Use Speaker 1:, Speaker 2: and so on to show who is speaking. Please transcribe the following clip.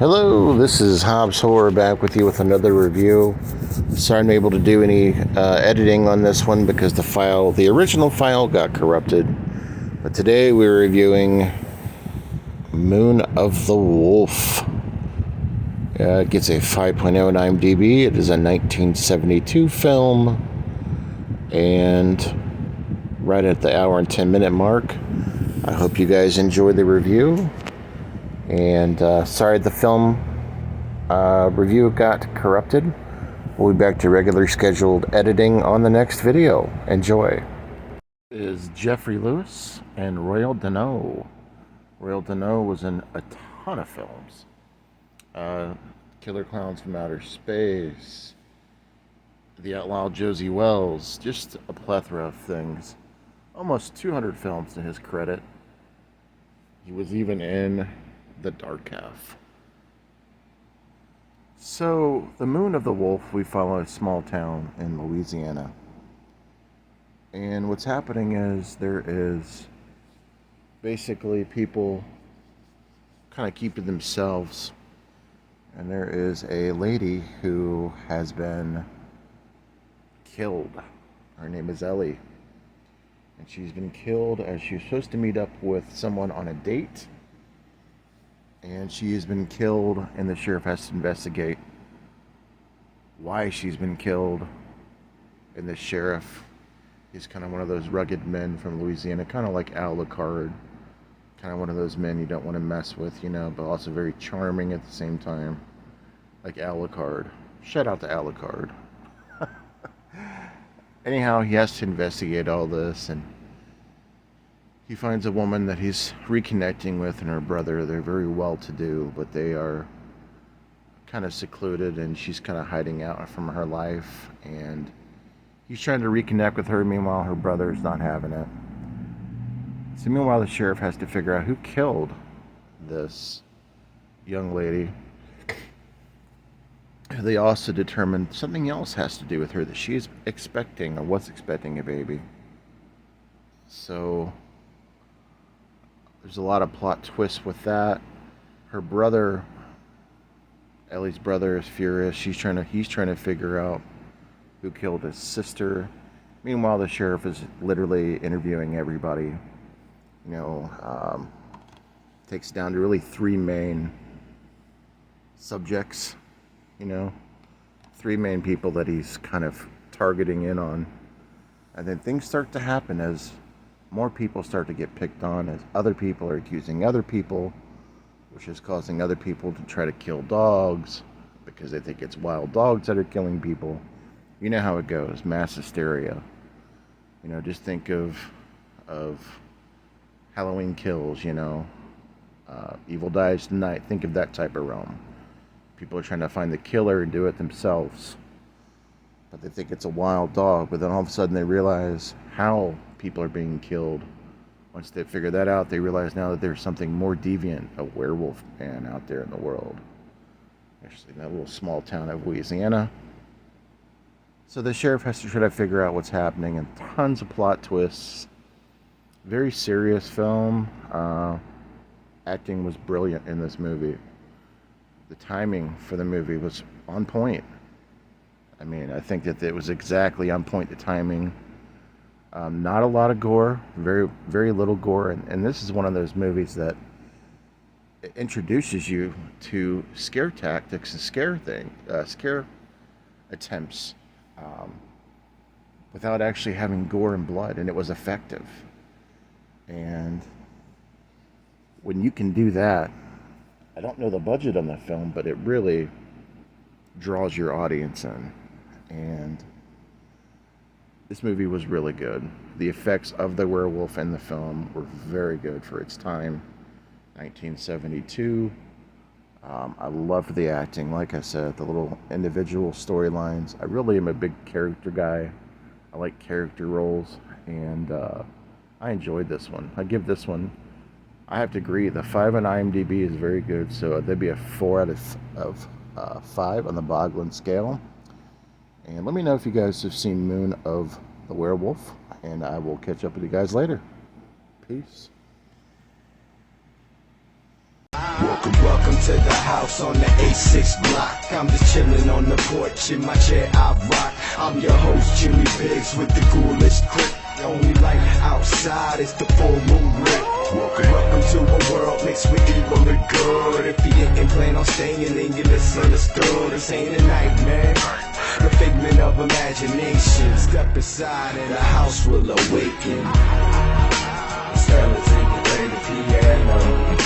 Speaker 1: Hello, this is Hobbs Horror back with you with another review. Sorry I'm able to do any editing on this one because the original file got corrupted. But today we're reviewing Moon of the Wolf. It gets a 5.0 on IMDb. It is a 1972 film. And right at the hour and 10 minute mark. I hope you guys enjoy the review. And sorry the film review got corrupted. We'll be back to regularly scheduled editing on the next video. Enjoy. Is Jeffrey Lewis and Royal Deneau. Royal Deneau was in a ton of films. Killer Clowns from Outer Space, The Outlaw Josie Wells, just a plethora of things. Almost 200 films to his credit. He was even in The Dark Half. So, the Moon of the Wolf, we follow a small town in Louisiana. And what's happening is there is basically people kind of keeping themselves. And there is a lady who has been killed. Her name is Ellie. And she's been killed as she was supposed to meet up with someone on a date. And she has been killed, and the sheriff has to investigate why she's been killed. And the sheriff is kind of one of those rugged men from Louisiana, kind of like Alucard. Kind of one of those men you don't want to mess with, you know, but also very charming at the same time. Like Alucard. Shout out to Alucard. Anyhow, he has to investigate all this, and he finds a woman that he's reconnecting with and her brother. They're very well-to-do, but they are kind of secluded, and she's kind of hiding out from her life, and he's trying to reconnect with her. Meanwhile, her brother's not having it. So meanwhile, the sheriff has to figure out who killed this young lady. They also determined something else has to do with her, that she's expecting or was expecting a baby. So there's a lot of plot twists with that. Her brother, Ellie's brother, is furious. He's trying to figure out who killed his sister. Meanwhile, the sheriff is literally interviewing everybody. You know, takes down to really three main subjects. You know, three main people that he's kind of targeting in on. And then things start to happen as more people start to get picked on, as other people are accusing other people, which is causing other people to try to kill dogs because they think it's wild dogs that are killing people. You know how it goes, mass hysteria. You know, just think of Halloween Kills, you know, Evil Dies Tonight. Think of that type of realm. People are trying to find the killer and do it themselves. But they think it's a wild dog, but then all of a sudden they realize how people are being killed. Once they figure that out, they realize now that there's something more deviant, a werewolf man out there in the world. Actually, in that little small town of Louisiana. So the sheriff has to try to figure out what's happening, and tons of plot twists. Very serious film. Acting was brilliant in this movie. The timing for the movie was on point. I mean, I think that it was exactly on point, the timing. Not a lot of gore, very, very little gore. And this is one of those movies that introduces you to scare tactics and scare attempts without actually having gore and blood. And it was effective. And when you can do that, I don't know the budget on the film, but it really draws your audience in. And this movie was really good. The effects of the werewolf in the film were very good for its time. 1972. I loved the acting. Like I said, the little individual storylines. I really am a big character guy. I like character roles. And I enjoyed this one. I give this one, I have to agree, the 5 on IMDb is very good, so that'd be a 4 out of 5 on the Boglin scale. And let me know if you guys have seen Moon of the Werewolf, and I will catch up with you guys later. Peace.
Speaker 2: Welcome to the house on the A6 block. I'm just chilling on the porch in my chair I rock. I'm your host Jimmy Biggs with the ghoulish clip. The only light outside is the full moon lit. Welcome to a world mixed with evil and good. If you didn't plan on staying, then you misunderstood. This ain't a nightmare, a figment of imagination. Step aside and the house will awaken. Skeletons play the piano.